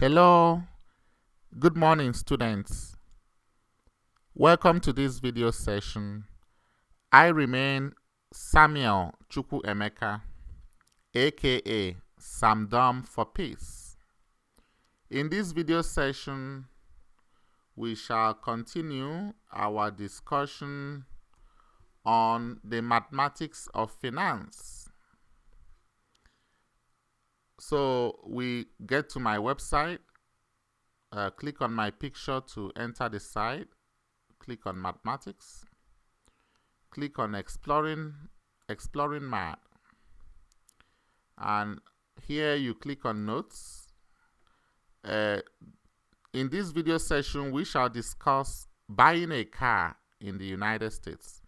Hello, good morning students. Welcome to this video session. I remain Samuel Chukwu Emeka, aka Samdom for Peace. In this video session, we shall continue our discussion on the mathematics of finance. So we get to my website, click on my picture to enter the site, click on mathematics, click on exploring math, and here you click on notes. In this video session, we shall discuss buying a car in the United States.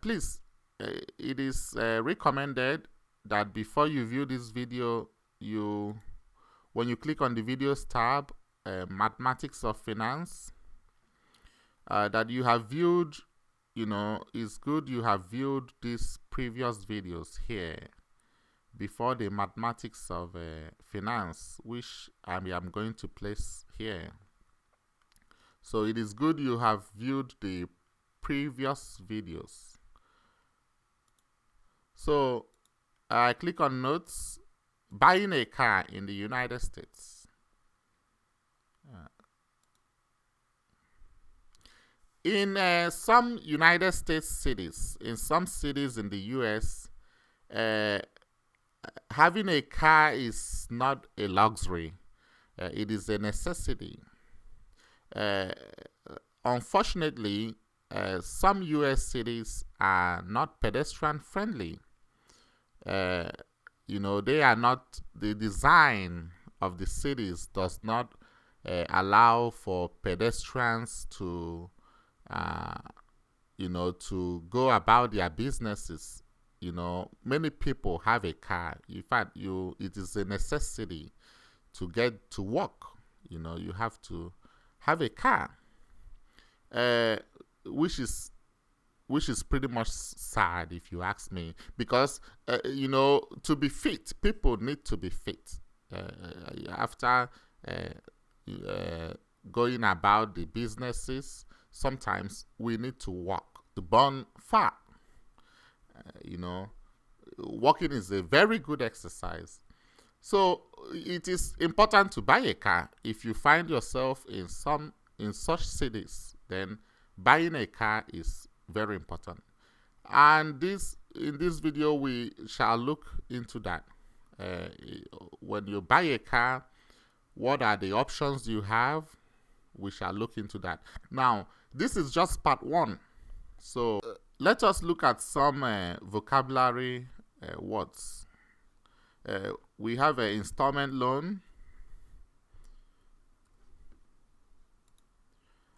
Please, it is recommended that before you view this video, when you click on the videos tab, mathematics of finance, that you have viewed, it's good you have viewed these previous videos here before the mathematics of finance, which I am going to place here. So it is good you have viewed the previous videos. So I click on notes, buying a car in the United States. In some United States cities, in some cities in the US, having a car is not a luxury. It is a necessity. Unfortunately, some US cities are not pedestrian friendly. They are not, the design of the cities does not allow for pedestrians to to go about their businesses. Many people have a car. In fact, it is a necessity to get to work. You have to have a car, which is pretty much sad if you ask me, because to be fit, people need to be fit. After going about the businesses, sometimes we need to walk to burn fat. Walking is a very good exercise. So it is important to buy a car. If you find yourself in such cities, then buying a car is very important. And in this video, we shall look into that. When you buy a car, what are the options you have? We shall look into that. Now, this is just part one. So let us look at some vocabulary words. We have an installment loan,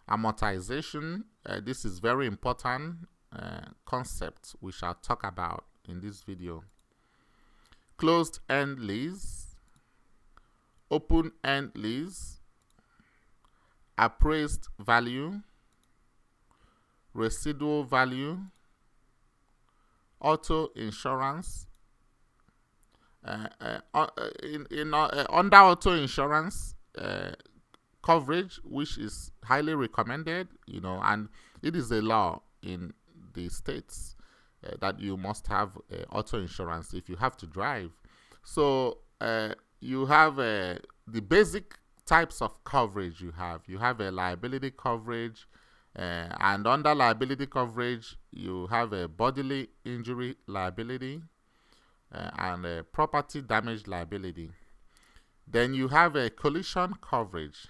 amortization. This is very important concept we shall talk about in this video. Closed-end lease, open-end lease, appraised value, residual value, auto insurance. Under auto insurance coverage, which is highly recommended, and it is a law in the states that you must have auto insurance if you have to drive. So you have the basic types of coverage you have. You have a liability coverage, and under liability coverage, you have a bodily injury liability and a property damage liability. Then you have a collision coverage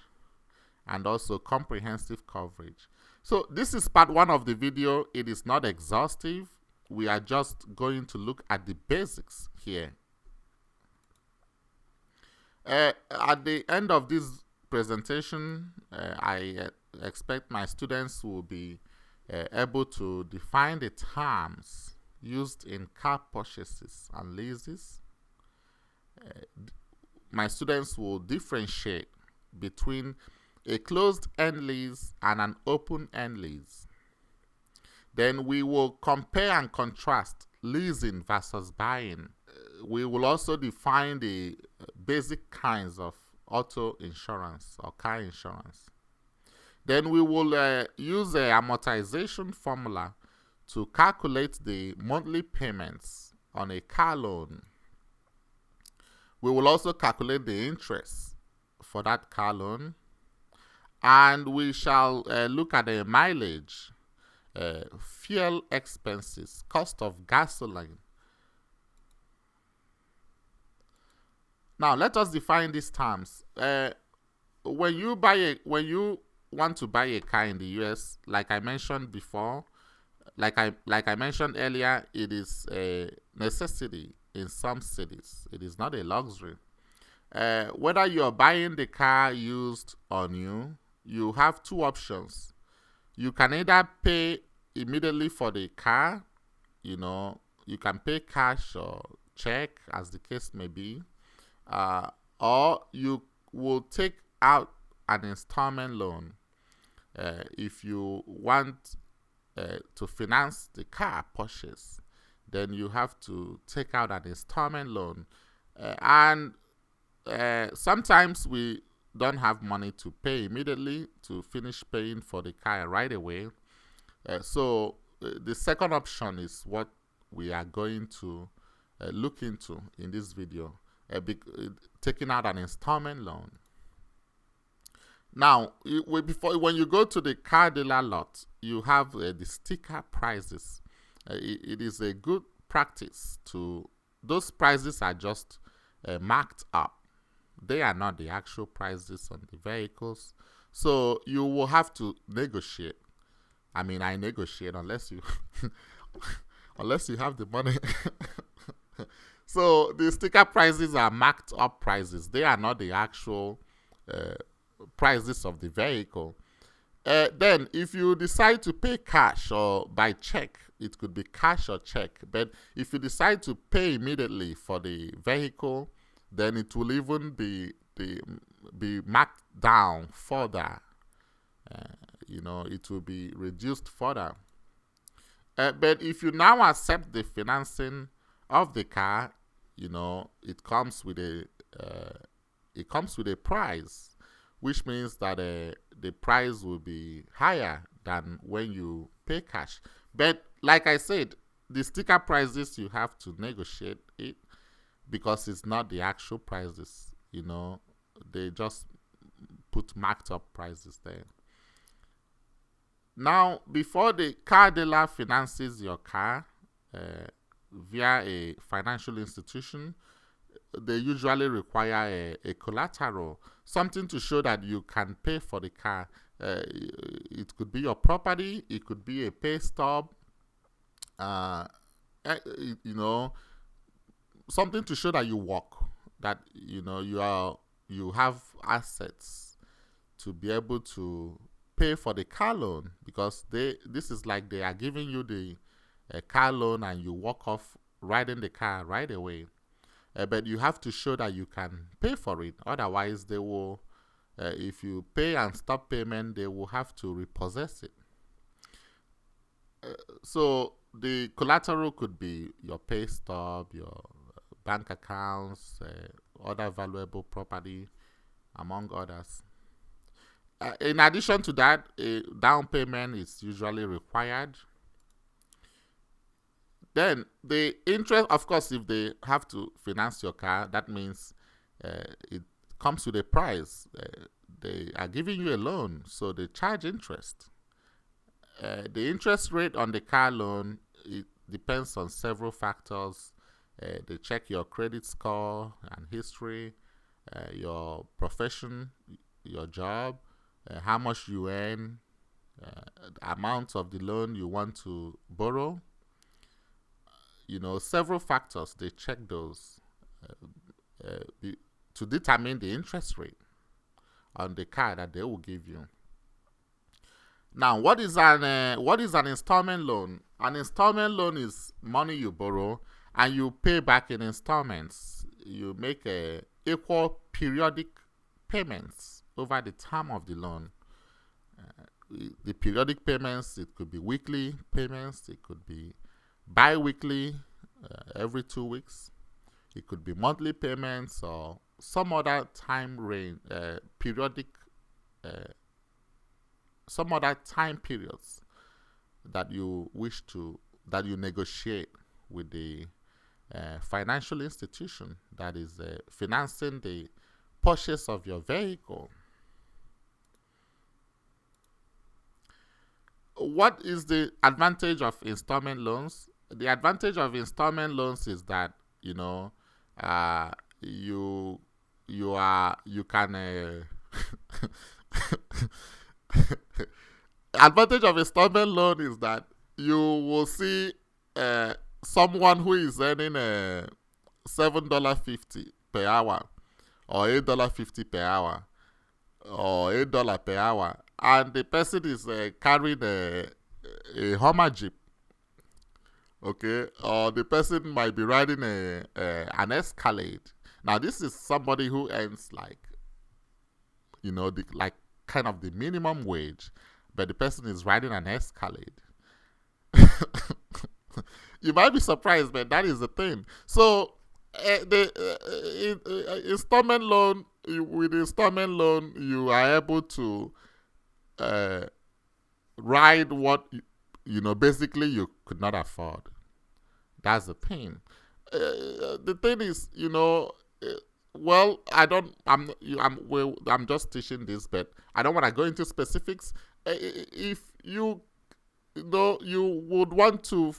and also comprehensive coverage. So this is part one of the video. It is not exhaustive. We are just going to look at the basics here. At the end of this presentation, I expect my students will be able to define the terms used in car purchases and leases. My students will differentiate between a closed-end lease and an open-end lease. Then we will compare and contrast leasing versus buying. We will also define the basic kinds of auto insurance or car insurance. Then we will use a amortization formula to calculate the monthly payments on a car loan. We will also calculate the interest for that car loan, and we shall look at the mileage, fuel expenses, cost of gasoline. Now let us define these terms. When you want to buy a car in the US, like I mentioned before, like I mentioned earlier, it is a necessity in some cities. It is not a luxury. Whether you're buying the car used or new, you have two options. You can either pay immediately for the car, you can pay cash or check, as the case may be, or you will take out an installment loan if you want to finance the car purchase. Then you have to take out an installment loan, and sometimes we don't have money to pay immediately to finish paying for the car right away. So the second option is what we are going to look into in this video, taking out an installment loan. Now, when you go to the car dealer lot, you have the sticker prices. It is a good practice those prices are just marked up. They are not the actual prices on the vehicles. So you will have to negotiate. I mean, I negotiate unless you unless you have the money. So the sticker prices are marked up prices. They are not the actual prices of the vehicle. Then if you decide to pay cash or by check, it could be cash or check. But if you decide to pay immediately for the vehicle, then it will even be marked down further. It will be reduced further. But if you now accept the financing of the car, it comes with a price, which means that the price will be higher than when you pay cash. But like I said, the sticker prices, you have to negotiate it because it's not the actual prices. They just put marked up prices there. Now, before the car dealer finances your car via a financial institution, they usually require a collateral, something to show that you can pay for the car. It could be your property, it could be a pay stub, something to show that you work, that you have assets to be able to pay for the car loan, because this is like they are giving you the car loan and you walk off riding the car right away. But you have to show that you can pay for it. Otherwise, they will, if you pay and stop payment, they will have to repossess it. So the collateral could be your pay stub, your bank accounts, other valuable property, among others. In addition to that, a down payment is usually required. Then the interest, of course, if they have to finance your car, that means it comes with a price. They are giving you a loan, so they charge interest. The interest rate on the car loan, it depends on several factors. They check your credit score and history, your profession, your job, how much you earn, the amount of the loan you want to borrow. Several factors, they check those to determine the interest rate on the car that they will give you. Now, what is an installment loan? An installment loan is money you borrow and you pay back in installments. You make equal periodic payments over the term of the loan. The periodic payments, it could be weekly payments, it could be bi-weekly, every 2 weeks. It could be monthly payments or some other time range, periodic, some other time periods that you wish to, that you negotiate with the financial institution that is financing the purchase of your vehicle. What is the advantage of installment loans? The advantage of installment loans is that, you know, you can advantage of installment loan is that you will see someone who is earning $7.50 per hour, or $8.50 per hour, or $8 per hour, and the person is carrying a Hummer Jeep, okay, or the person might be riding an Escalade. Now, this is somebody who earns like, you know, like kind of the minimum wage, but the person is riding an Escalade. You might be surprised, but that is the thing. So, the installment loan, with the installment loan, you are able to ride what you know basically you could not afford. That's the thing. The thing is, you know, well, I'm just teaching this, but I don't want to go into specifics. If you know, you would want to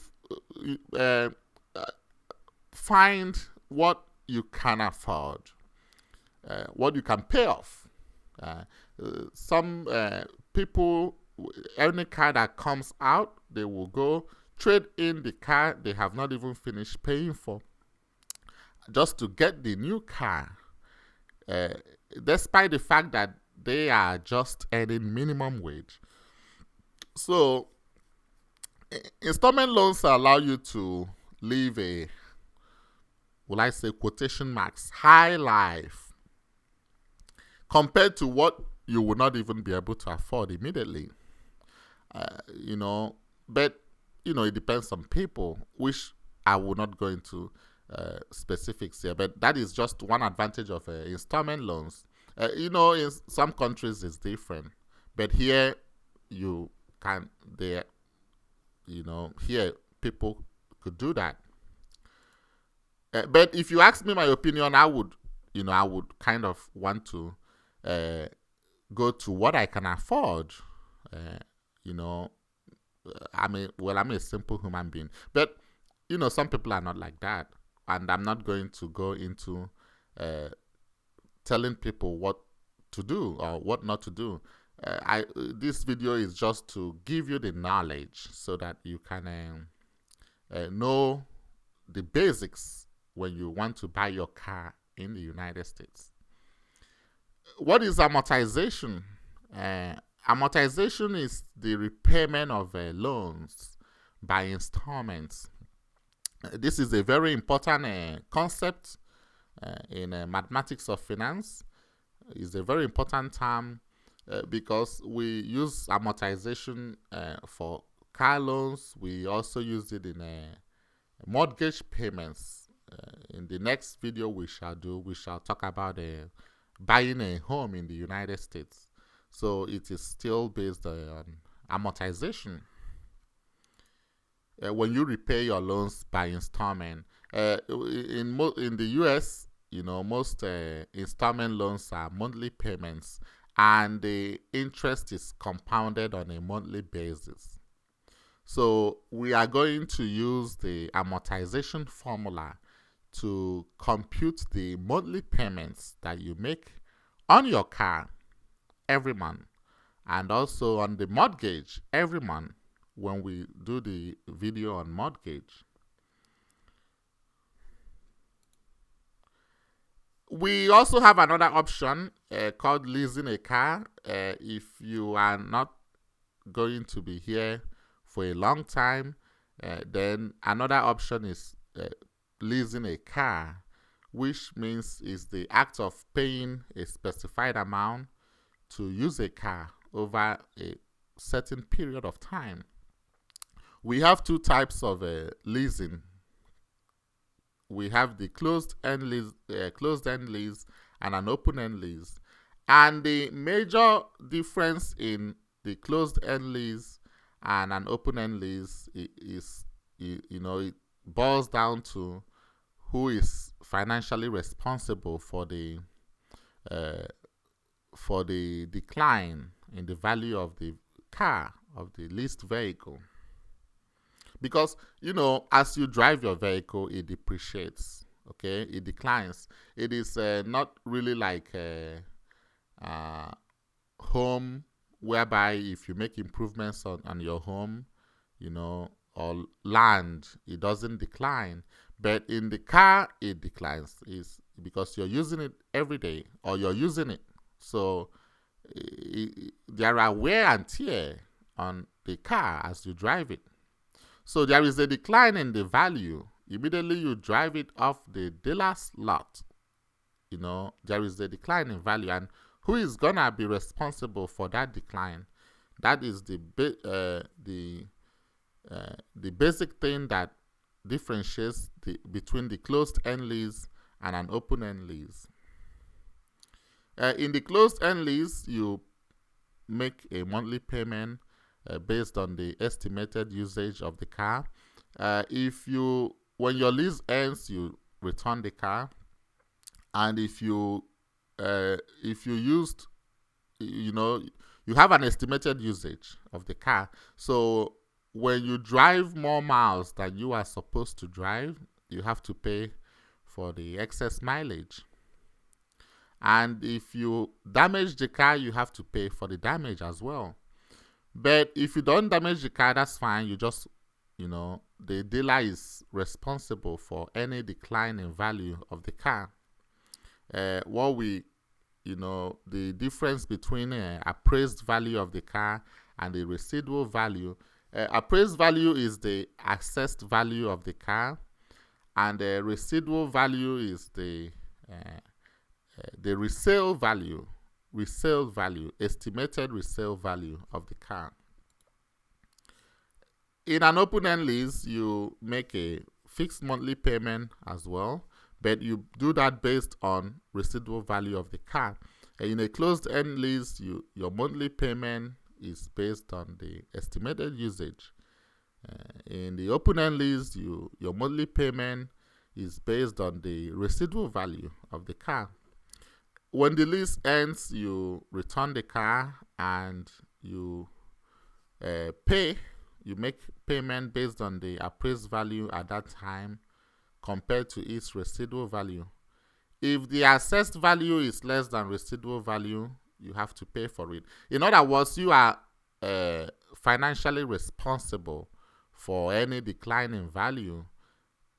find what you can afford, what you can pay off. Some people, any car that comes out, they will go trade in the car they have not even finished paying for, just to get the new car, despite the fact that they are just earning minimum wage. So, installment loans allow you to live a, will I say, quotation marks, high life, compared to what you would not even be able to afford immediately. You know, but, you know, it depends on people, which I will not go into specifics here, but that is just one advantage of installment loans. You know, in some countries it's different, but here you can, there, you know, here people could do that. But if you ask me my opinion, I would kind of want to go to what I can afford. You know, I'm a simple human being, but you know, some people are not like that, and I'm not going to go into telling people what to do or what not to do. This video is just to give you the knowledge so that you can know the basics when you want to buy your car in the United States. What is amortization? Amortization is the repayment of loans by installments. This is a very important concept in mathematics of finance. It's a very important term because we use amortization for car loans. We also use it in mortgage payments. In the next video we shall talk about buying a home in the United States. So it is still based on amortization. When you repay your loans by installment, in the US, you know, most installment loans are monthly payments, and the interest is compounded on a monthly basis. So we are going to use the amortization formula to compute the monthly payments that you make on your car every month, and also on the mortgage every month when we do the video on mortgage. We also have another option called leasing a car. If you are not going to be here for a long time, then another option is leasing a car, which means is the act of paying a specified amount to use a car over a certain period of time. We have two types of leasing. We have the closed-end lease and an open-end lease. And the major difference in the closed-end lease and an open-end lease is, it boils down to who is financially responsible for the decline in the value of the car, of the leased vehicle. Because, as you drive your vehicle, it depreciates, okay? It declines. It is not really like a home, whereby if you make improvements on your home, or land, it doesn't decline. But in the car, it declines. It's because you're using it every day, or you're using it. So there are wear and tear on the car as you drive it. So there is a decline in the value. Immediately you drive it off the dealer's lot, there is a decline in value. And who is gonna be responsible for that decline? That is the basic thing that differentiates between the closed-end lease and an open-end lease. In the closed-end lease, you make a monthly payment based on the estimated usage of the car. When your lease ends, you return the car, and if you used, you have an estimated usage of the car. So when you drive more miles than you are supposed to drive, you have to pay for the excess mileage. And if you damage the car, you have to pay for the damage as well. But if you don't damage the car, that's fine. You just, the dealer is responsible for any decline in value of the car. The difference between appraised value of the car and the residual value. Appraised value is the assessed value of the car, and the residual value is the resale value, estimated resale value of the car. In an open-end lease, you make a fixed monthly payment as well, but you do that based on residual value of the car. In a closed-end lease, your monthly payment is based on the estimated usage. In the open-end lease, your monthly payment is based on the residual value of the car. When the lease ends, you return the car and you make payment based on the appraised value at that time compared to its residual value. If the assessed value is less than residual value, you have to pay for it. In other words, you are financially responsible for any decline in value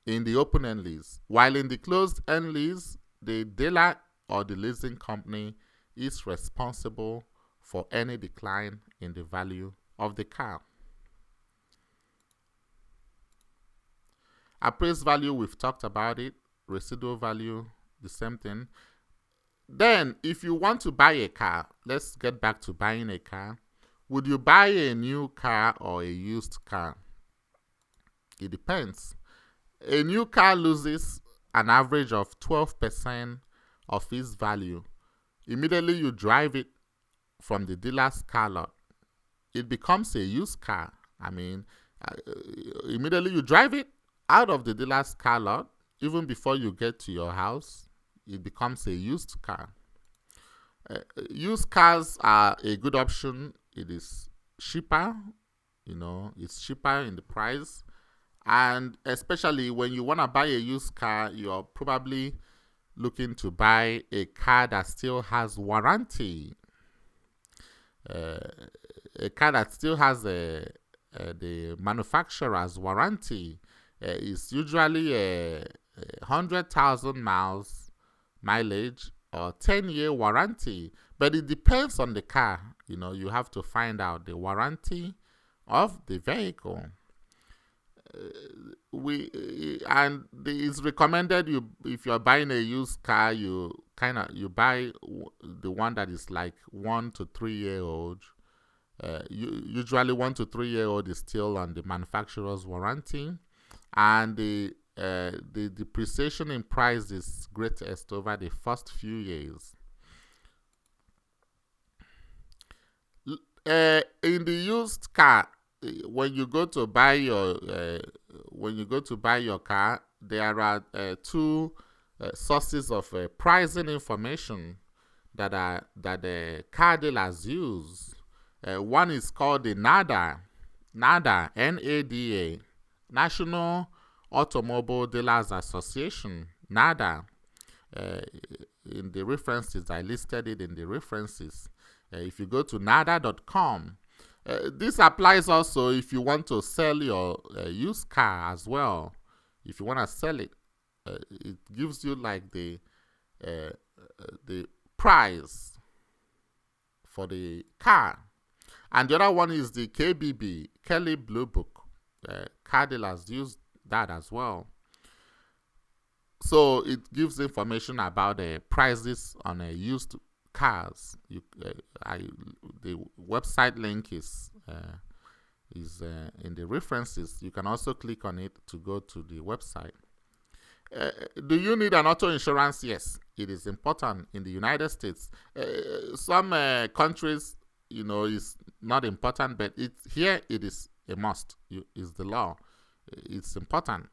in the open-end lease. While in the closed-end lease, the dealer or the leasing company is responsible for any decline in the value of the car. Appraised value, we've talked about it. Residual value, the same thing. Then, if you want to buy a car, let's get back to buying a car. Would you buy a new car or a used car? It depends. A new car loses an average of 12% of its value. Immediately you drive it from the dealer's car lot, it becomes a used car. Immediately you drive it out of the dealer's car lot, even before you get to your house, it becomes a used car. Used cars are a good option. It is cheaper, it's cheaper in the price. And especially when you want to buy a used car, you're probably looking to buy a car that still has warranty. A car that still has the manufacturer's warranty is usually 100,000 mileage or 10-year warranty. But it depends on the car. You have to find out the warranty of the vehicle. It's recommended if you're buying a used car, you buy the one that is like 1 to 3 year old. Usually 1 to 3 year old is still on the manufacturer's warranty, and the the depreciation in price is greatest over the first few years. In the used car, when you go to buy your car, there are two sources of pricing information that the car dealers use. One is called the NADA, N-A-D-A, National Automobile Dealers Association, NADA. In the references, I listed it in the references. If you go to nada.com, this applies also if you want to sell your used car as well. If you want to sell it, it gives you like the price for the car. And the other one is the KBB, Kelly Blue Book. Car dealers use that as well. So it gives information about the prices on used cars. The website link is in the references. You can also click on it to go to the website. Do you need an auto insurance? Yes, it is important in the United States. Some countries, is not important, but here it is a must. It's the law. It's important.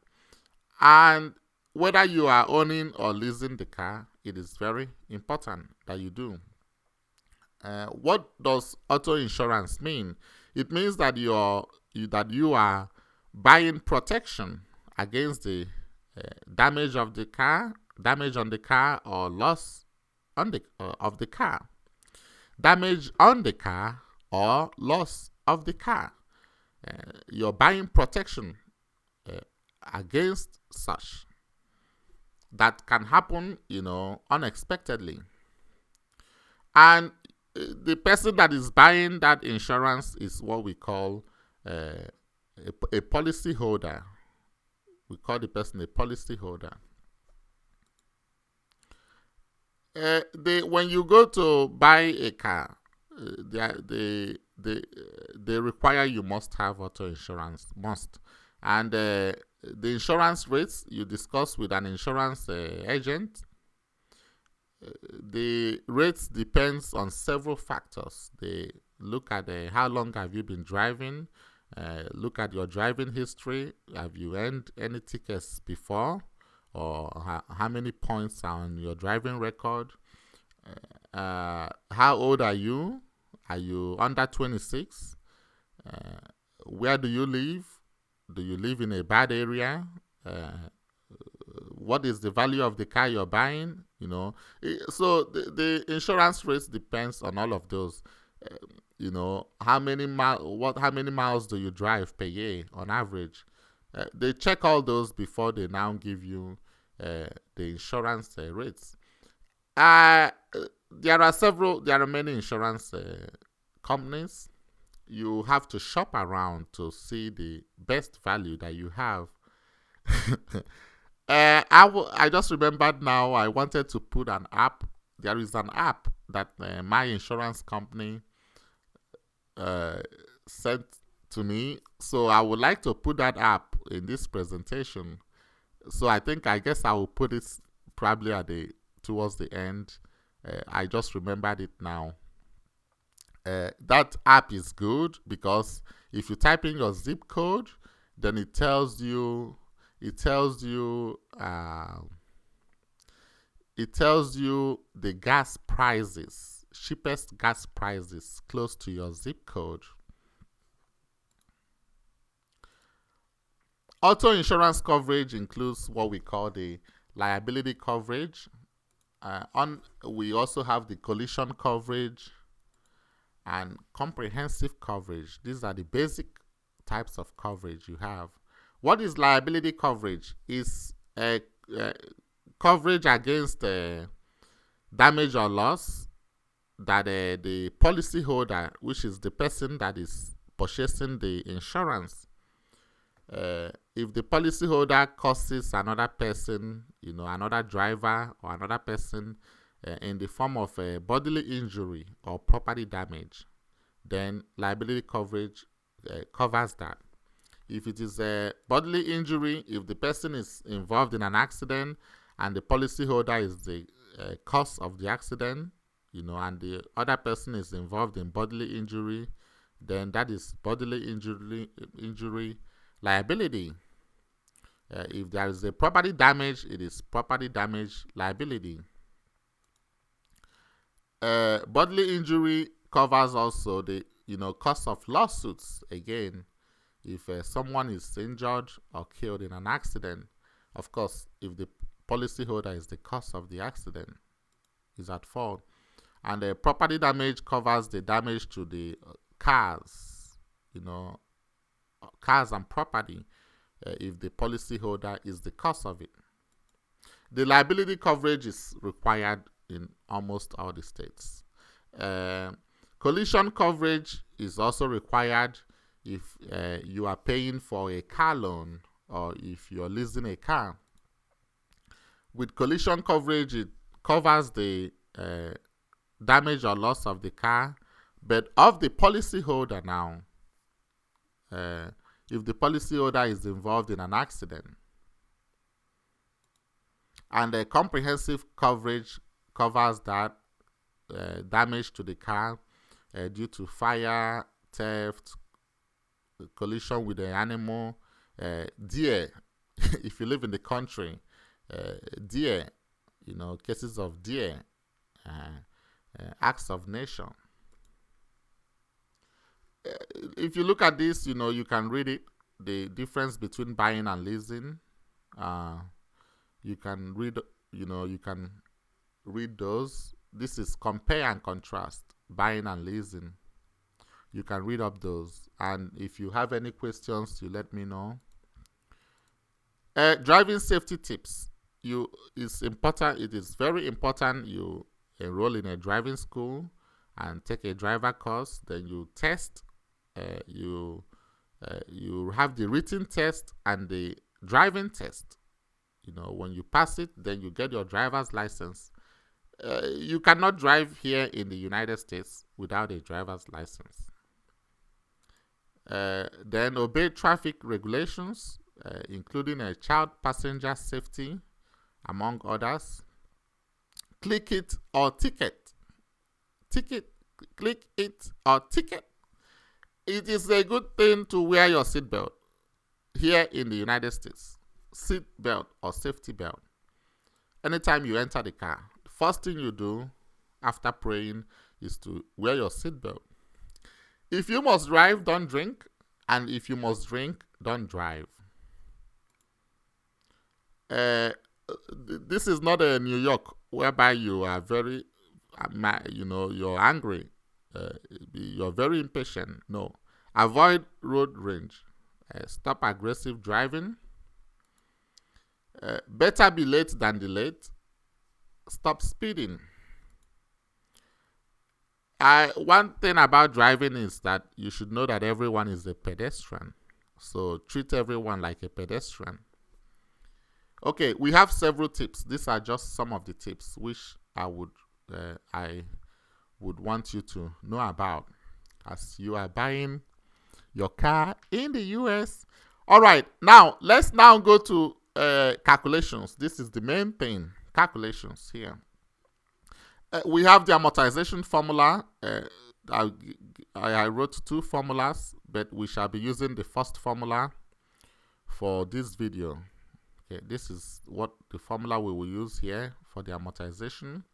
And whether you are owning or leasing the car, it is very important that you do. What does auto insurance mean? It means that you are buying protection against the damage on the car, or loss of the car. Damage on the car or loss of the car. You're buying protection against such. That can happen, unexpectedly. And the person that is buying that insurance is what we call a policy holder. We call the person a policy holder. When you go to buy a car, they require you must have auto insurance, and the insurance rates you discuss with an insurance agent. The rates depends on several factors. They look at how long have you been driving, look at your driving history. Have you earned any tickets before, or how many points are on your driving record? How old are you? Are you under 26? Where do you live? Do you live in a bad area? What is the value of the car you're buying? So the insurance rates depends on all of those. How many miles do you drive per year on average? They check all those before they now give you the insurance rates. There are many insurance companies. You have to shop around to see the best value that you have. I just remembered now, I wanted to put an app. There is an app that my insurance company sent to me. So I would like to put that app in this presentation. So I guess I will put it probably towards the end. I just remembered it now. That app is good because if you type in your zip code, then it tells you the gas prices, cheapest gas prices close to your zip code. Auto insurance coverage includes what we call the liability coverage. We also have the collision coverage and comprehensive coverage. These are the basic types of coverage you have. What is liability coverage? Is coverage against damage or loss that the policyholder, which is the person that is purchasing the insurance, if the policyholder causes another person, another driver or another person in the form of a bodily injury or property damage, then liability coverage covers that. If it is a bodily injury, if the person is involved in an accident and the policyholder is the cause of the accident, and the other person is involved in bodily injury, then that is bodily injury liability. If there is a property damage, it is property damage liability. Bodily injury covers also the cost of lawsuits. Again, if someone is injured or killed in an accident, of course, if the policyholder is the cause of the accident, is at fault. And the property damage covers the damage to the cars, cars and property, if the policyholder is the cause of it. The liability coverage is required in almost all the states. Collision coverage is also required if you are paying for a car loan or if you're leasing a car. With collision coverage, it covers the damage or loss of the car, but of the policyholder now, if the policyholder is involved in an accident. And the comprehensive coverage covers that damage to the car due to fire, theft, collision with an animal, deer. If you live in the country, deer, cases of deer, acts of nation. If you look at this, you can read it. The difference between buying and leasing. You can read, those. This is compare and contrast, buying and leasing. You can read up those. And if you have any questions, you let me know. Driving safety tips. It is very important you enroll in a driving school and take a driver course. Then you test. You have the written test and the driving test. When you pass it, then you get your driver's license. You cannot drive here in the United States without a driver's license. Then obey traffic regulations, including a child passenger safety, among others. Click it or ticket. Click it or ticket. It is a good thing to wear your seatbelt here in the United States. Seat belt or safety belt. Anytime you enter the car, the first thing you do after praying is to wear your seatbelt. If you must drive, don't drink. And if you must drink, don't drive. This is not a New York whereby you are very, you're angry. You're very impatient. No. Avoid road rage. Stop aggressive driving. Better be late than delayed. Stop speeding. One thing about driving is that you should know that everyone is a pedestrian. So treat everyone like a pedestrian. Okay, we have several tips. These are just some of the tips which I would want you to know about as you are buying your car in the US. All right, now let's go to calculations. This is the main thing, calculations here. We have the amortization formula. I wrote two formulas, but we shall be using the first formula for this video. Okay, this is what the formula we will use here for the amortization.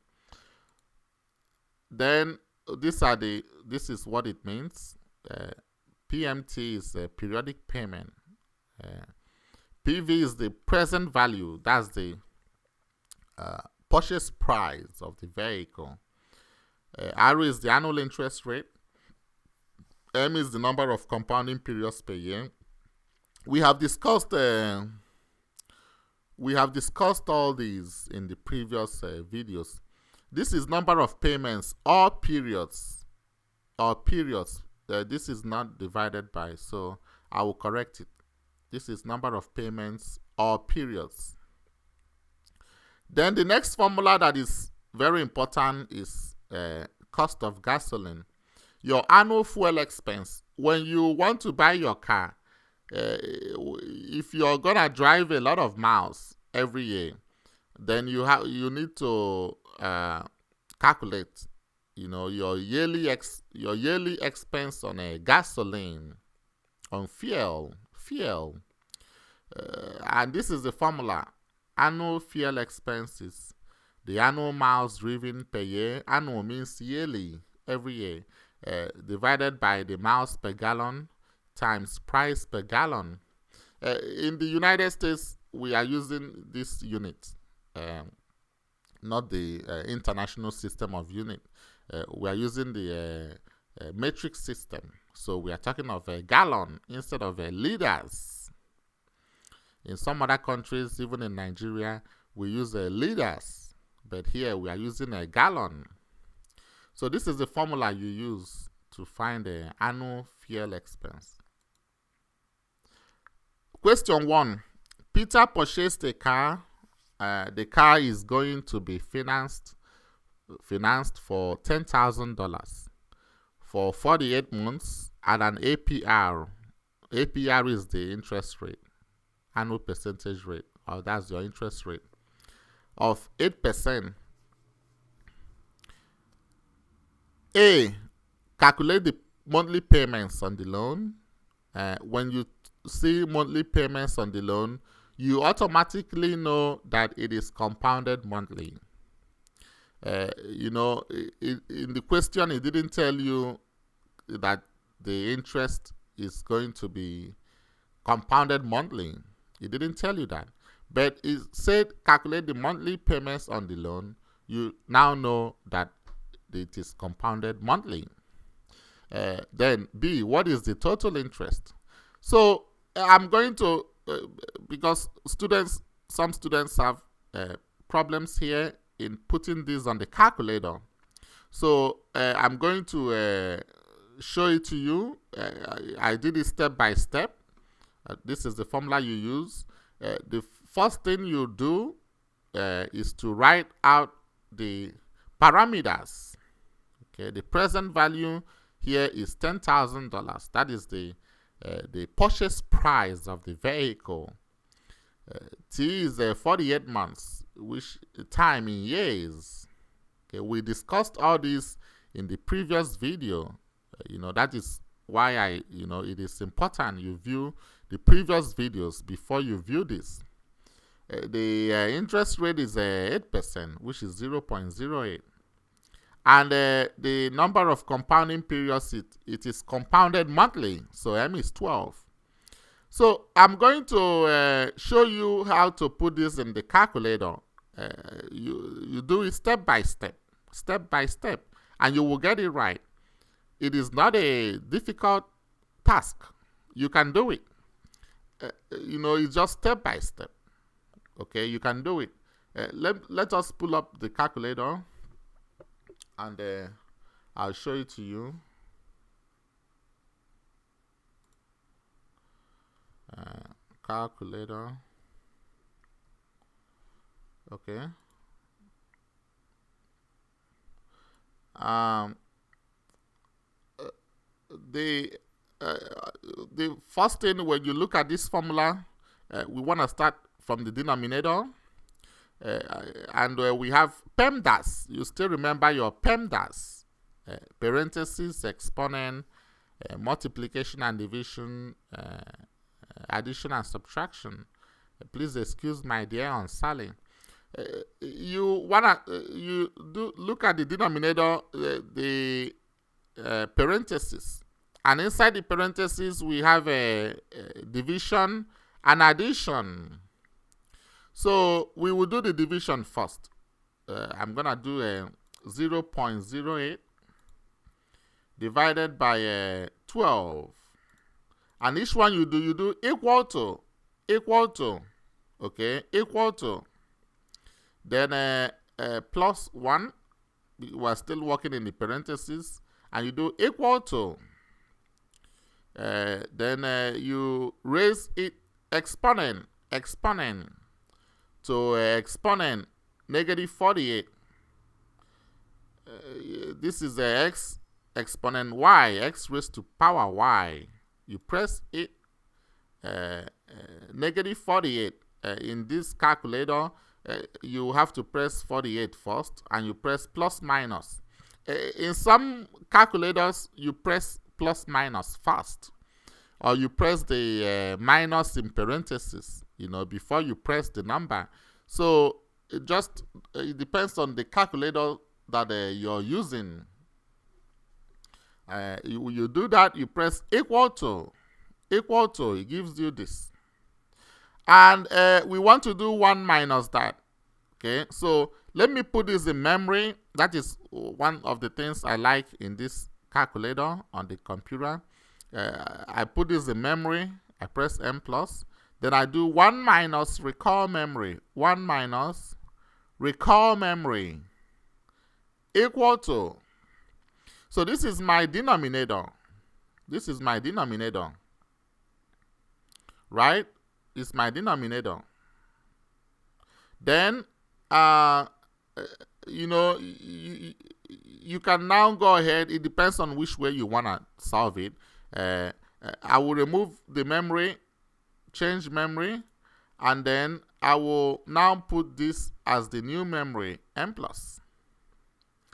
Then this is what it means. PMT is a periodic payment. PV is the present value. That's the purchase price of the vehicle. R is the annual interest rate. M is the number of compounding periods per year. We have discussed all these in the previous videos. This is number of payments or periods. This is not divided by, so I will correct it. This is number of payments or periods. Then the next formula that is very important is cost of gasoline. Your annual fuel expense. When you want to buy your car, if you're gonna drive a lot of miles every year, then you need to calculate, your yearly expense on a gasoline, on fuel, and this is the formula: annual fuel expenses, the annual miles driven per year. Annual means yearly, every year, divided by the miles per gallon times price per gallon. In the United States, we are using this unit, not the international system of unit. We are using the metric system. So we are talking of a gallon instead of liters. In some other countries, even in Nigeria, we use liters, but here we are using a gallon. So this is the formula you use to find the annual fuel expense. Question 1. Peter purchased a car. The car is going to be financed for $10,000 for 48 months at an APR. APR is the interest rate, annual percentage rate, or that's your interest rate, of 8%. A. Calculate the monthly payments on the loan. When you see monthly payments on the loan, you automatically know that it is compounded monthly. In the question, it didn't tell you that the interest is going to be compounded monthly. It didn't tell you that. But it said calculate the monthly payments on the loan. You now know that it is compounded monthly. Then B, what is the total interest? So I'm going to, because some students have problems here in putting this on the calculator. So I'm going to show it to you. I did it step by step. This is the formula you use. The first thing you do is to write out the parameters. Okay, the present value here is $10,000. That is the purchase price of the vehicle. T is 48 months, which time in years. Okay, we discussed all this in the previous video. That is why it is important you view the previous videos before you view this. The interest rate is 8%, which is 0.08. And the number of compounding periods, it is compounded monthly. So M is 12. So I'm going to show you how to put this in the calculator. You do it step by step, and you will get it right. It is not a difficult task. You can do it. It's just step by step. Okay, you can do it. Let us pull up the calculator, and I'll show it to you. Calculator. Okay. The first thing, when you look at this formula, we want to start from the denominator, and we have PEMDAS. You still remember your PEMDAS: parentheses, exponent, multiplication and division, addition and subtraction. Please excuse my dear Aunt Sally. You look at the denominator, the parentheses, and inside the parentheses we have a division and addition. So we will do the division first. I'm gonna do a 0.08 divided by 12, and each one you do equal to, okay, equal to. Then plus 1. We are still working in the parentheses, and you do equal to. Then you raise it exponent to exponent negative 48. This is x exponent y, x raised to power y. You press it, negative 48. In this calculator, you have to press 48 first, and you press plus minus. In some calculators, you press plus minus first, or you press the minus in parentheses, before you press the number. So it depends on the calculator that you're using. You do that, you press equal to, it gives you this. And we want to do 1 minus that. Okay, so let me put this in memory. That is one of the things I like in this calculator on the computer. I put this in memory, I press M plus, then I do 1 minus recall memory, 1 minus recall memory equal to, so this is my denominator. This is my denominator, right? It's my denominator. Then, you can now go ahead. It depends on which way you want to solve it. I will remove the memory, change memory, and then I will now put this as the new memory, M plus,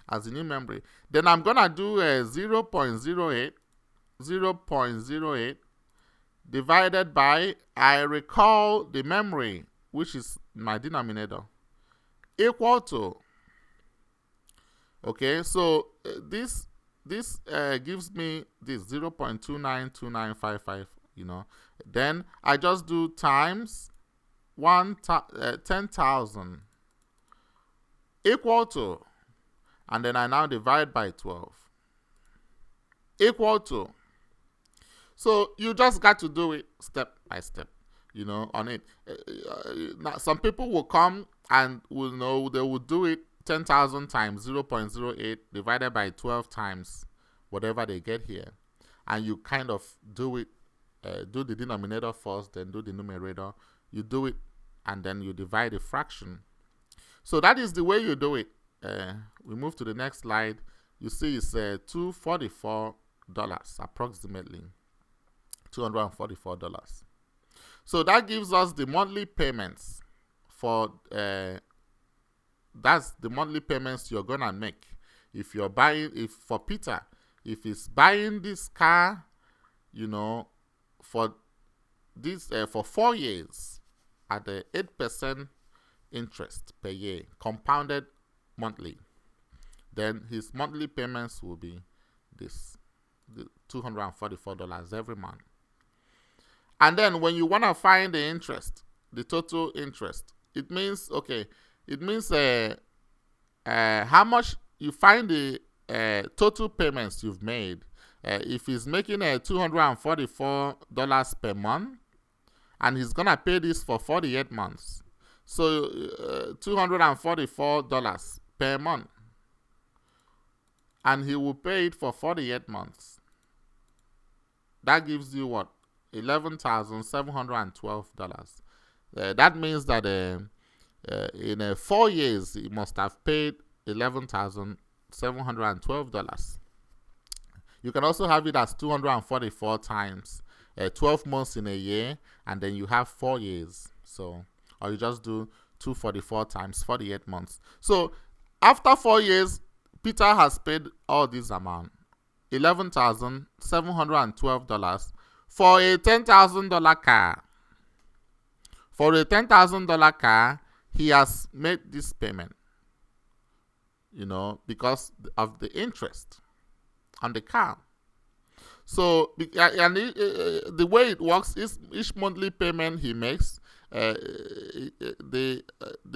as the new memory. Then I'm going to do a 0.08 divided by, I recall the memory, which is my denominator, equal to, okay, so this gives me this 0.292955, Then I just do times 10,000 equal to, and then I now divide by 12 equal to. So you just got to do it step by step, on it. Now some people will come and they will do it 10,000 times 0.08 divided by 12 times whatever they get here, and you kind of do it. Do the denominator first, then do the numerator. You do it, and then you divide the fraction. So that is the way you do it. We move to the next slide. You see it's $244 approximately. $244. So that gives us the monthly payments for that's the monthly payments you're gonna make if you're buying. For Peter, if he's buying this car, for this for 4 years at the 8% interest per year, compounded monthly, then his monthly payments will be the $244 every month. And then when you want to find the interest, the total interest, it means how much you find the total payments you've made. If he's making $244 per month, and he's gonna pay this for 48 months, so $244 per month, and he will pay it for 48 months. That gives you what? $11,712. That means that in 4 years he must have paid $11,712. You can also have it as 244 times 12 months in a year, and then you have 4 years. So, or you just do 244 times 48 months. So after 4 years, Peter has paid all this amount, $11,712 for a $10,000 car. For a $10,000 car, he has made this payment, because of the interest on the car. So, and the way it works is each monthly payment he makes, the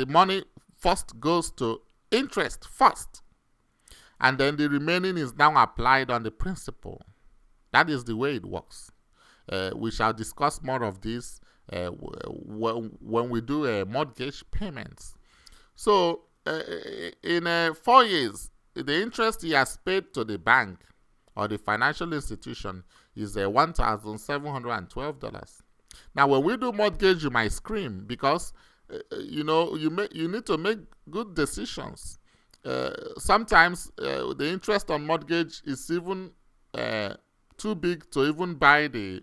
money first goes to interest first, and then the remaining is now applied on the principal. That is the way it works. We shall discuss more of this when we do mortgage payments. So in 4 years, the interest he has paid to the bank or the financial institution is $1,712. Now, when we do mortgage, you might scream because you need to make good decisions. Sometimes the interest on mortgage is even too big to even buy the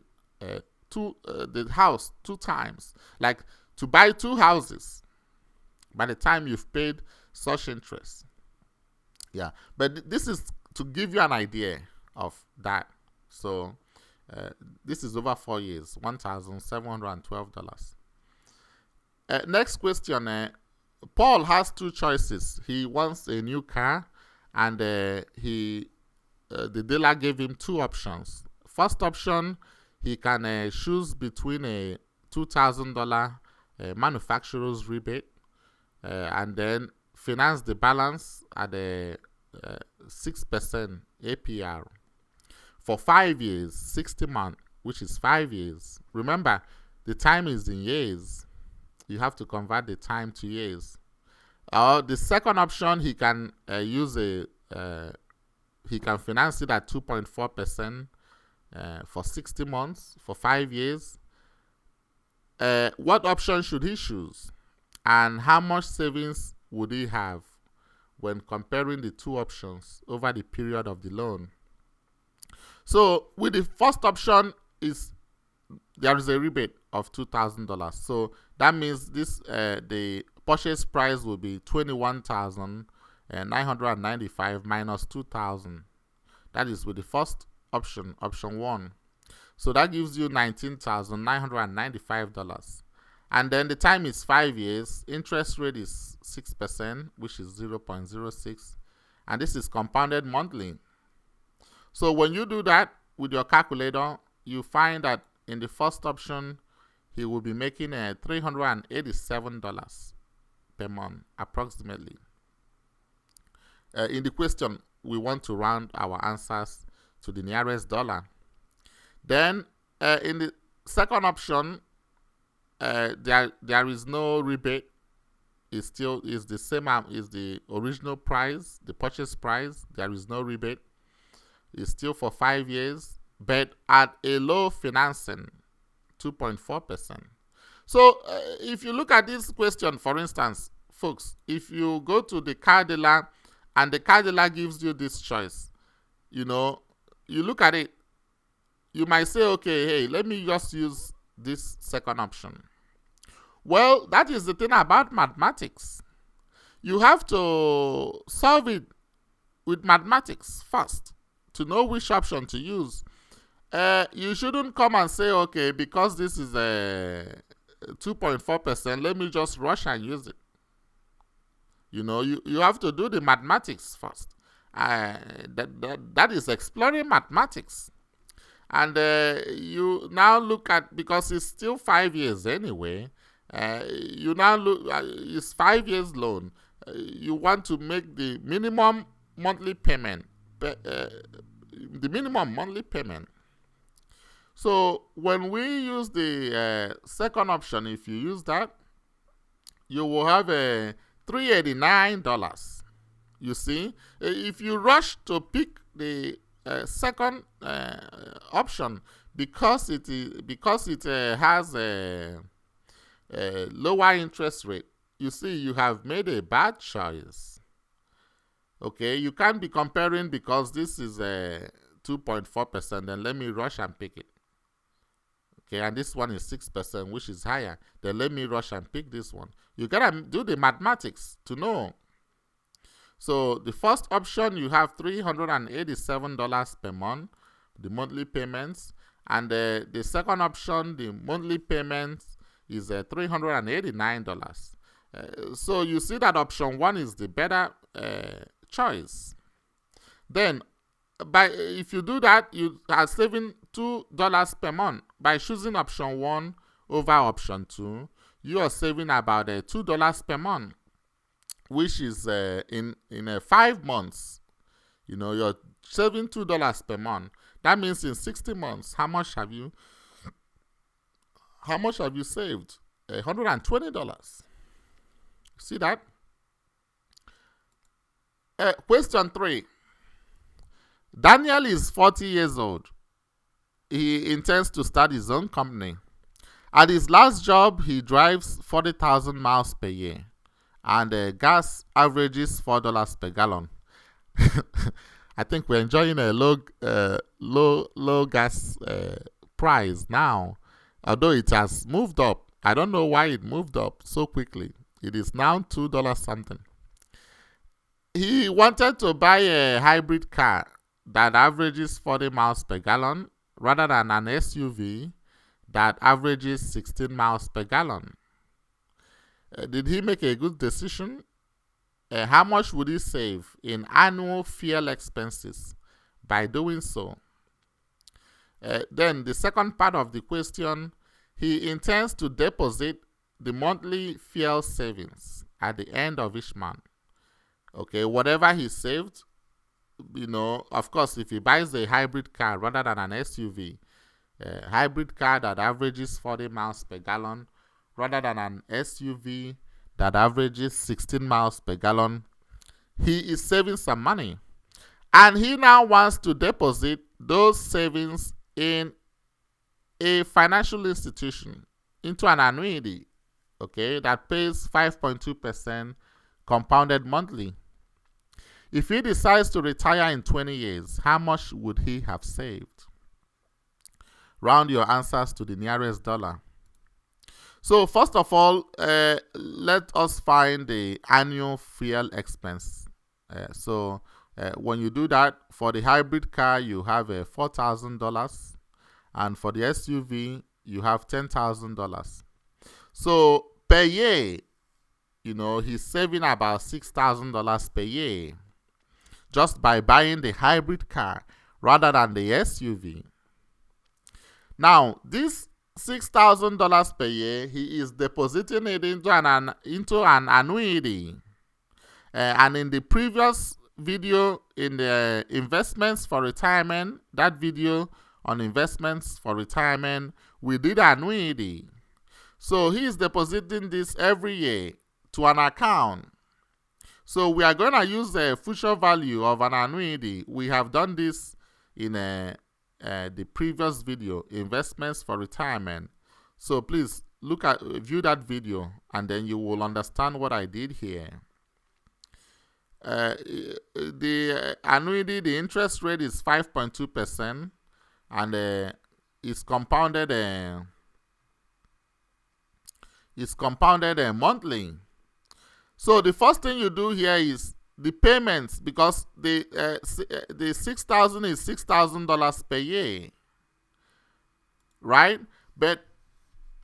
the house 2 times, like to buy 2 houses by the time you've paid such interest. Yeah, but this is to give you an idea of that. So this is over 4 years, $1,712. Next question. Paul has 2 choices. He wants a new car, and the dealer gave him 2 options. First option, he can choose between a $2,000 manufacturer's rebate and then finance the balance at a 6% APR for 5 years, 60 months, which is 5 years. Remember, the time is in years. You have to convert the time to years. The second option, he can use he can finance it at 2.4% for 60 months, for 5 years. What option should he choose? And how much savings would he have when comparing the 2 options over the period of the loan? So with the first option, there is a rebate of $2,000. So that means the purchase price will be $21,995 minus $2,000. That is with the first option, option 1. So that gives you $19,995. And then the time is 5 years. Interest rate is 6%, which is 0.06. And this is compounded monthly. So when you do that with your calculator, you find that in the first option, he will be making $387 per month, approximately. In the question, we want to round our answers to the nearest dollar. Then, in the second option, there is no rebate. It still is the same as the original price, the purchase price. There is no rebate. It's still for 5 years, but at a low financing, 2.4%. So if you look at this question, for instance, folks, if you go to the car dealer and the car dealer gives you this choice, you look at it, you might say, okay, hey, let me just use this second option. Well, that is the thing about mathematics. You have to solve it with mathematics first to know which option to use. You shouldn't come and say, okay, because this is a 2.4%, let me just rush and use it. You have to do the mathematics first. That is exploring mathematics. And you now look at, because it's still 5 years anyway, you now look, it's 5 years loan. You want to make the minimum monthly payment. So when we use the second option, if you use that, you will have a $389. You see, if you rush to pick the second option because it has a lower interest rate, you see, you have made a bad choice. Okay, you can't be comparing because this is a 2.4%, then let me rush and pick it. Okay, and this one is 6%, which is higher. Then let me rush and pick this one. You gotta do the mathematics to know. So the first option, you have $387 per month, the monthly payments. And the second option, the monthly payments is $389. So you see that option 1 is the better choice. Then, if you do that, you are saving $2 per month. By choosing option 1 over option 2, you are saving about $2 per month, which is in 5 months. You're saving $2 per month. That means in 60 months, how much have you saved? $120. See that? Question 3. Daniel is 40 years old. He intends to start his own company. At his last job, he drives 40,000 miles per year, and gas averages $4 per gallon. I think we're enjoying a low gas price now. Although it has moved up. I don't know why it moved up so quickly. It is now $2 something. He wanted to buy a hybrid car that averages 40 miles per gallon rather than an SUV that averages 16 miles per gallon. Did he make a good decision? How much would he save in annual fuel expenses by doing so? Then the second part of the question, he intends to deposit the monthly fuel savings at the end of each month. Okay, whatever he saved, of course, if he buys a hybrid car rather than an SUV, a hybrid car that averages 40 miles per gallon rather than an SUV that averages 16 miles per gallon, he is saving some money. And he now wants to deposit those savings in a financial institution into an annuity, okay, that pays 5.2% compounded monthly. If he decides to retire in 20 years, how much would he have saved? Round your answers to the nearest dollar. So first of all, let us find the annual fuel expense. When you do that, for the hybrid car, you have $4,000, and for the SUV, you have $10,000. So per year, he's saving about $6,000 per year just by buying the hybrid car rather than the SUV. Now, this $6,000 per year, he is depositing it into an annuity. And in the previous video, in the investments for retirement, that video on investments for retirement, we did annuity. So he is depositing this every year to an account. So we are going to use the future value of an annuity. We have done this in the previous video, investments for retirement. So please view that video, and then you will understand what I did here. The annuity, the interest rate is 5.2%, and it's compounded. It's compounded monthly. So the first thing you do here is the payments, because the $6,000 is $6,000 per year, right? But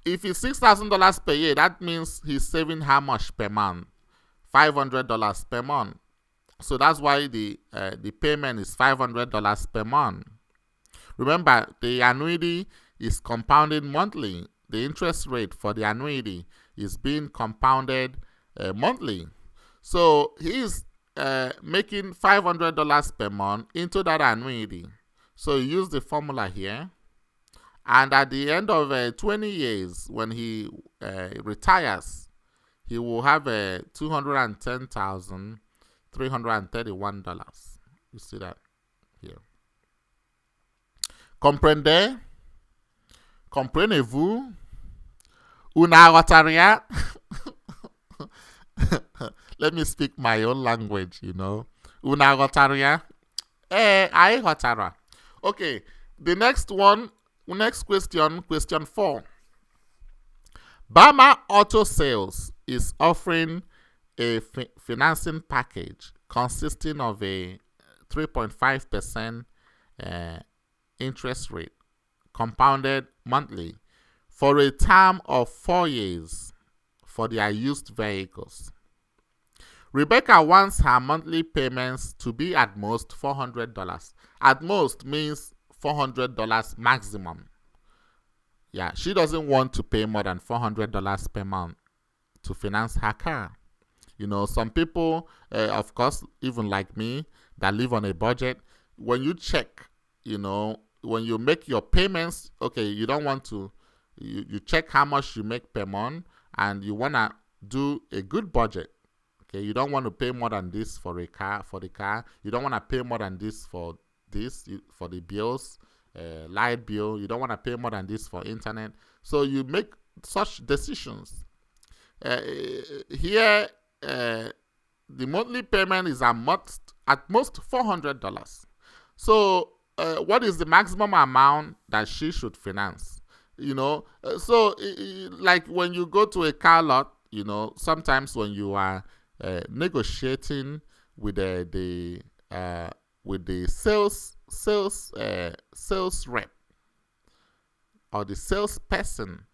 if it's $6,000 per year, that means he's saving how much per month? $500 per month. So that's why the payment is $500 per month. Remember, the annuity is compounded monthly. The interest rate for the annuity is being compounded monthly. So he is making $500 per month into that annuity. So you use the formula here. And at the end of 20 years, when he retires, he will have $210,331. You see that here. Comprendez? Comprenez-vous? Una rotaria? Let me speak my own language, Una rotaria? Ai rotara. Okay, the next question, question 4. Bama Auto Sales is offering a financing package consisting of a 3.5% interest rate, compounded monthly, for a term of 4 years for their used vehicles. Rebecca wants her monthly payments to be at most $400. At most means $400 maximum. Yeah, she doesn't want to pay more than $400 per month to finance her car. Some people, of course, even like me, that live on a budget, when you check, when you make your payments, okay, you don't want to, you check how much you make per month, and you want to do a good budget. Okay, you don't want to pay more than this for the car. You don't want to pay more than this for the bills, light bill. You don't want to pay more than this for internet. So you make such decisions. Here, the monthly payment is at most $400. So what is the maximum amount that she should finance? Like when you go to a car lot, sometimes when you are negotiating with the sales rep or the salesperson,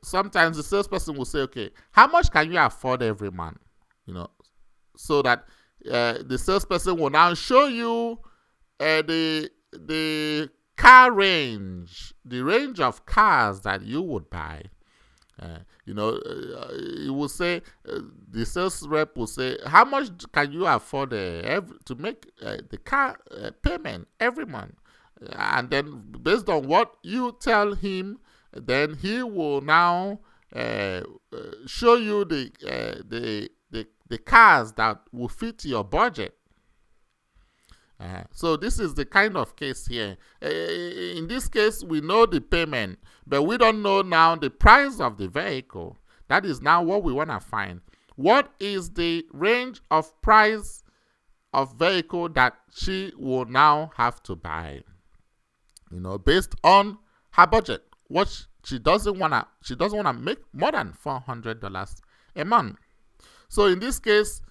sometimes the salesperson will say, okay, how much can you afford every month? So that the salesperson will now show you the car range, the range of cars that you would buy. It will say, the sales rep will say, how much can you afford to make the car payment every month? And then based on what you tell him, then he will now show you the cars that will fit your budget. So this is the kind of case here. In this case, we know the payment, but we don't know now the price of the vehicle. That is now what we want to find. What is the range of price of vehicle that she will now have to buy? Based on her budget. What she doesn't wanna make more than $400 a month. So in this case,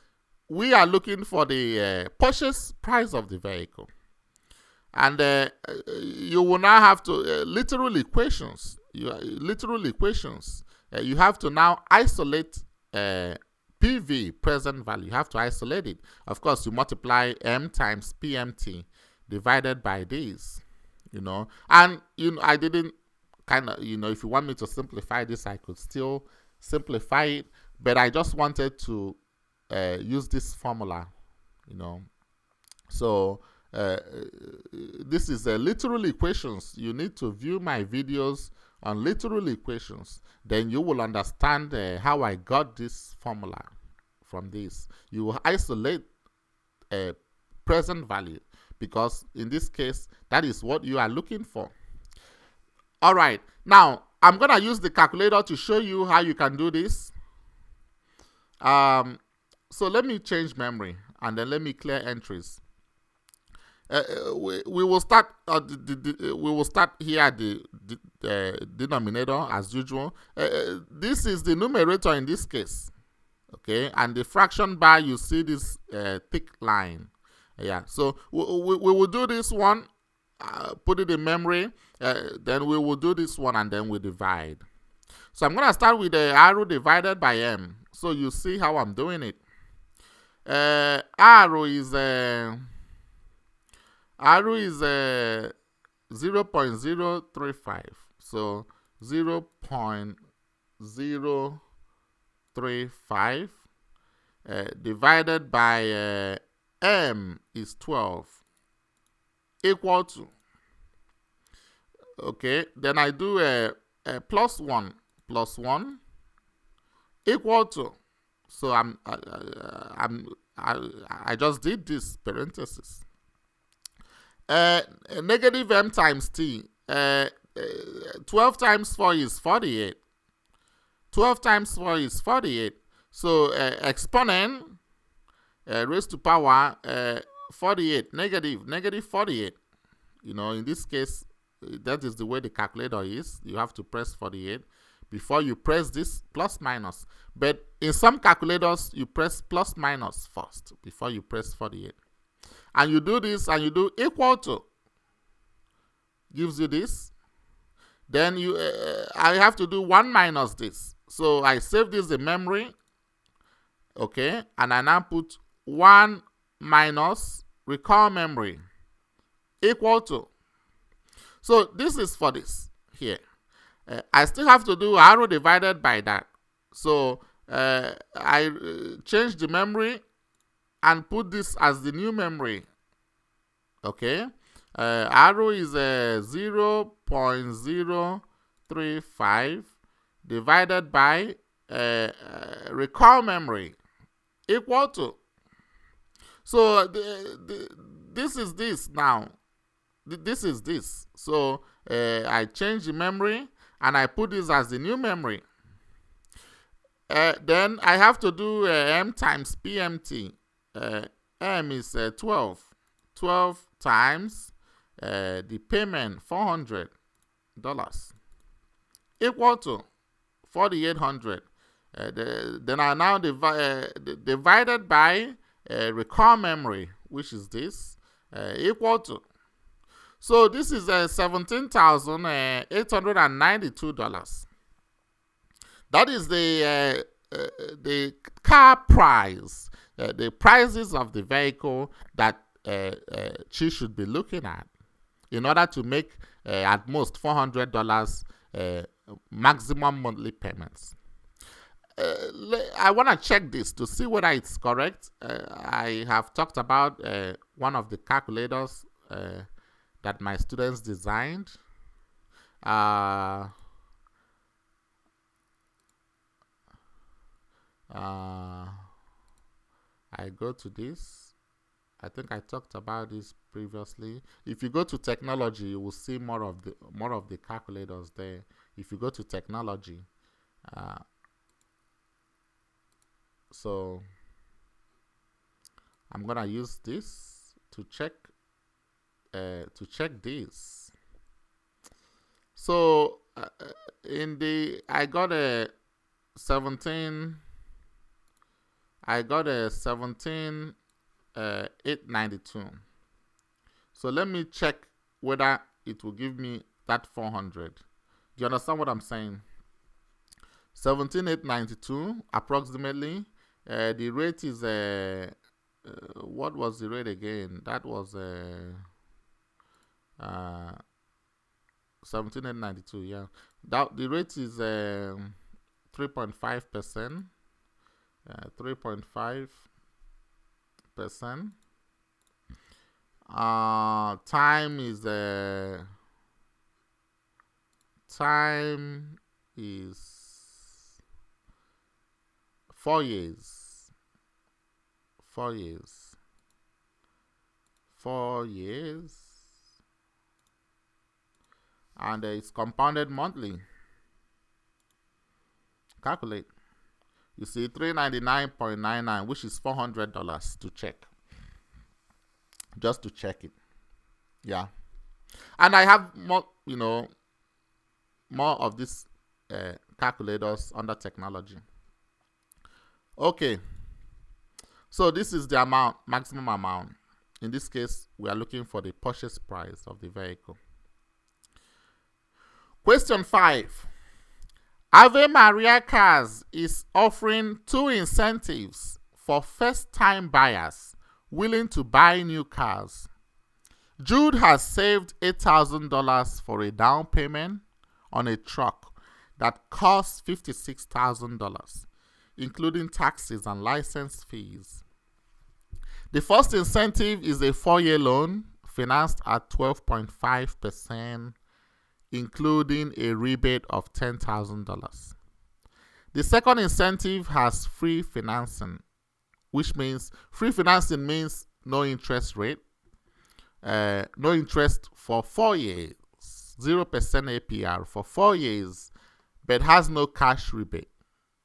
we are looking for the purchase price of the vehicle. And you will now have to, literal equations. You have to now isolate PV, present value. You have to isolate it. Of course, you multiply M times PMT divided by this. And, I didn't if you want me to simplify this, I could still simplify it. But I just wanted to use this formula, So this is literal equations. You need to view my videos on literal equations. Then you will understand how I got this formula from this. You will isolate present value, because in this case, that is what you are looking for. All right. Now, I'm going to use the calculator to show you how you can do this. So let me change memory, and then let me clear entries. We will start. We will start here at the denominator as usual. This is the numerator in this case, okay? And the fraction bar, you see this thick line. Yeah. So we will do this one. Put it in memory. Then we will do this one, and then we divide. So I'm gonna start with the arrow divided by m. So you see how I'm doing it. Arrow is 0.035. So 0.035 divided by m is 12, equal to. Okay, then I do a plus 1 equal to. So I just did this parenthesis. Negative m times t. 12 times 4 is 48. 12 times 4 is 48. So exponent raised to power 48, negative 48. In this case, that is the way the calculator is. You have to press 48 before you press this plus minus. But in some calculators, you press plus minus first before you press 48. And you do this, and you do equal to. Gives you this. Then I have to do 1 minus this. So I save this in memory. Okay, and I now put 1 minus recall memory equal to. So this is for this here. I still have to do arrow divided by that. So I change the memory and put this as the new memory. Okay, arrow is 0.035 divided by recall memory equal to. So this is this now. This is this. So I change the memory and I put this as the new memory. Then I have to do m times PMT. M is 12. 12 times the payment $400 equal to 4,800. Then I now divided by recall memory, which is this, equal to. So this is $17,892. That is the car price, the prices of the vehicle that she should be looking at in order to make at most $400 maximum monthly payments. I want to check this to see whether it's correct. I have talked about one of the calculators that my students designed. I go to this. I think I talked about this previously. If you go to technology, you will see more of the calculators there. If you go to technology, so I'm gonna use this to check this. So I got a 17,892. So let me check whether it will give me that 400. Do you understand what I'm saying? 17,892 approximately. The rate is what was the rate again? That was 17,892. Yeah, that the rate is 3.5%. 3.5%. Time is 4 years. 4 years. 4 years. And it's compounded monthly. Calculate. You see 399.99, which is $400 to check. Just to check it. Yeah. And I have more, more of these calculators under technology. Okay. So this is the amount, maximum amount. In this case, we are looking for the purchase price of the vehicle. Question 5. Ave Maria Cars is offering 2 incentives for first-time buyers willing to buy new cars. Jude has saved $8,000 for a down payment on a truck that costs $56,000, including taxes and license fees. The first incentive is a 4-year loan financed at 12.5%, including a rebate of $10,000. The second incentive has free financing, which means no interest rate, no interest for 4 years, 0% APR for 4 years, but has no cash rebate.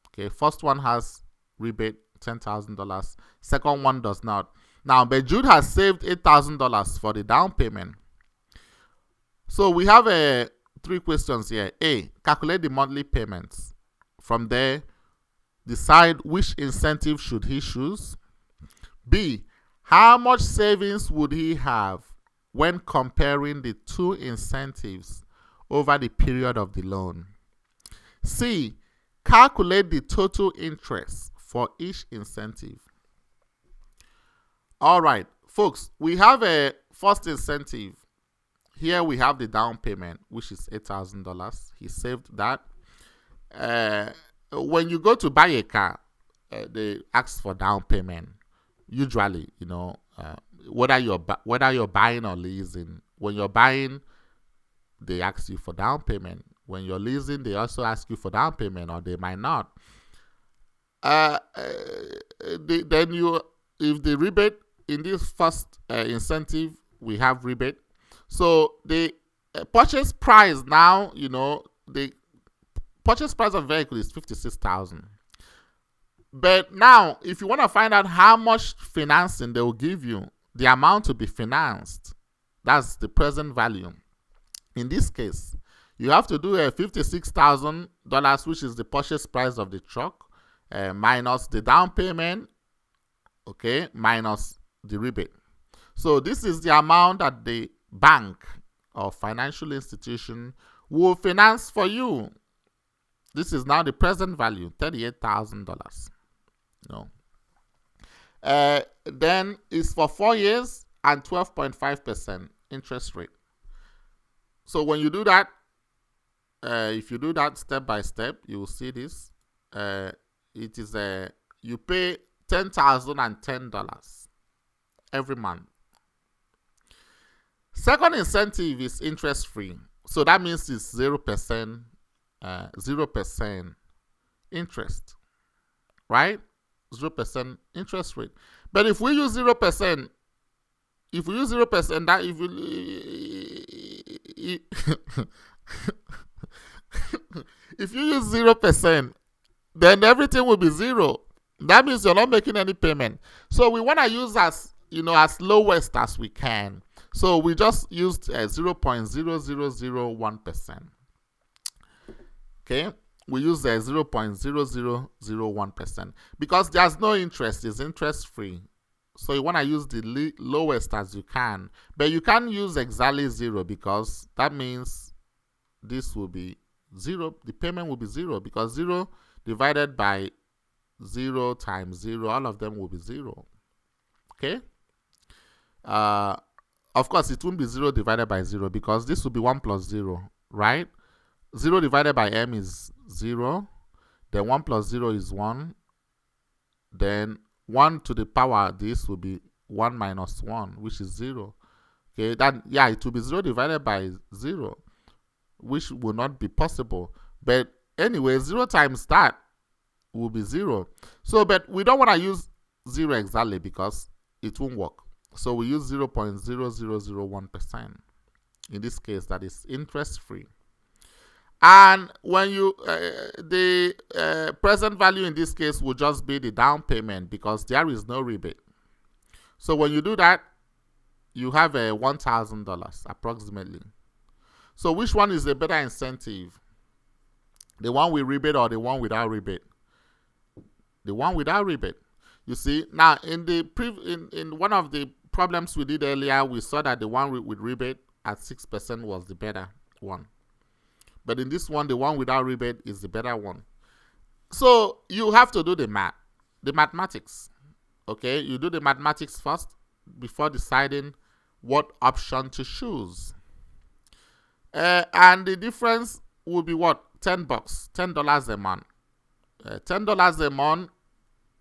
Okay, first one has rebate $10,000. Second one does not. Now, but Jude has saved $8,000 for the down payment. So we have 3 questions here. A, calculate the monthly payments. From there, decide which incentive should he choose. B, how much savings would he have when comparing the 2 incentives over the period of the loan? C, calculate the total interest for each incentive. All right, folks, we have a first incentive. Here we have the down payment, which is $8,000. He saved that. When you go to buy a car, they ask for down payment. Usually, whether you're buying or leasing. When you're buying, they ask you for down payment. When you're leasing, they also ask you for down payment, or they might not. If the rebate in this first incentive, we have rebate. So the purchase price now, the purchase price of vehicle is $56,000. But now, if you want to find out how much financing they will give you, the amount to be financed, That's the present value. In this case, you have to do a $56,000, which is the purchase price of the truck, minus the down payment, okay, minus the rebate. So this is the amount that the bank or financial institution will finance for you. This is now the present value, $38,000. No. Then it's for 4 years and 12.5% interest rate. So when you do that, if you do that step by step, you will see this. It is you pay $10,010 every month. Second incentive is interest free. So that means it's 0%, 0% interest, right? 0% interest rate. But if we use 0%, if you use 0%, then everything will be zero. That means you're not making any payment. So we want to use as lowest as we can. So we just used 0.0001%. Okay, we use 0.0001% because there's no interest. It's interest free. So you want to use the lowest as you can, but you can't use exactly zero because that means this will be zero. The payment will be zero because 0 divided by 0 times 0, all of them will be 0. Okay. Of course, it won't be 0 divided by 0 because this will be 1 plus 0, right? 0 divided by m is 0. Then 1 plus 0 is 1. Then 1 to the power, this will be 1 minus 1, which is 0. Okay, then yeah, it will be 0 divided by 0, which will not be possible. But anyway, 0 times that will be 0. So, but we don't want to use 0 exactly because it won't work. So we use 0.0001%. In this case, that is interest free. And when you, the present value in this case will just be the down payment because there is no rebate. So when you do that, you have a $1,000 approximately. So which one is the better incentive? The one with rebate or the one without rebate? The one without rebate. You see, now in the in one of the problems we did earlier, we saw that the one with rebate at 6% was the better one. But in this one, the one without rebate is the better one. So you have to do the mathematics. Okay, you do the mathematics first before deciding what option to choose. And the difference will be what? $10, $10 a month. $10 a month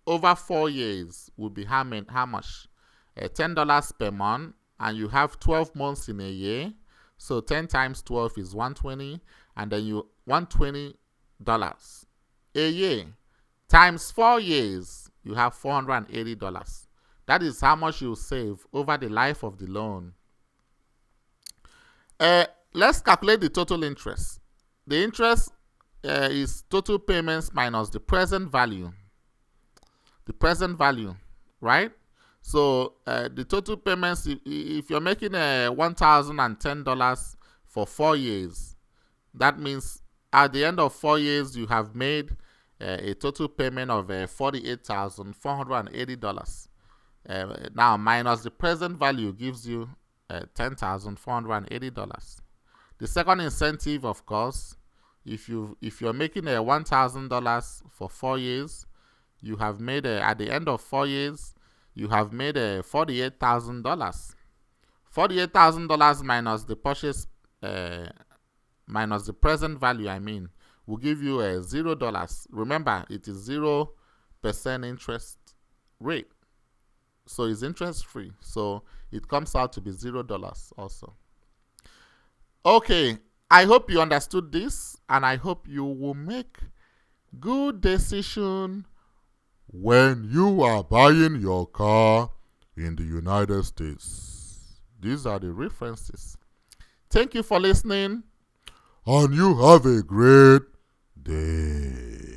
over 4 years will be how much? $10 per month, and you have 12 months in a year. So 10 times 12 is 120, and then you $120 a year times 4 years, you have $480. That is how much you save over the life of the loan. Let's calculate the total interest. The interest is total payments minus the present value. The present value, right? So the total payments, if you're making $1,010 for 4 years, that means at the end of 4 years, you have made a total payment of $48,480. Now, minus the present value gives you $10,480. The second incentive, of course, if you're making $1,000 for 4 years, you have made at the end of 4 years, you have made $48,000. $48,000 minus the purchase, minus the present value, will give you $0. Remember, it is 0% interest rate. So it's interest free. So it comes out to be $0 also. Okay, I hope you understood this, and I hope you will make good decision when you are buying your car in the United States. These are the references. Thank you for listening, and you have a great day.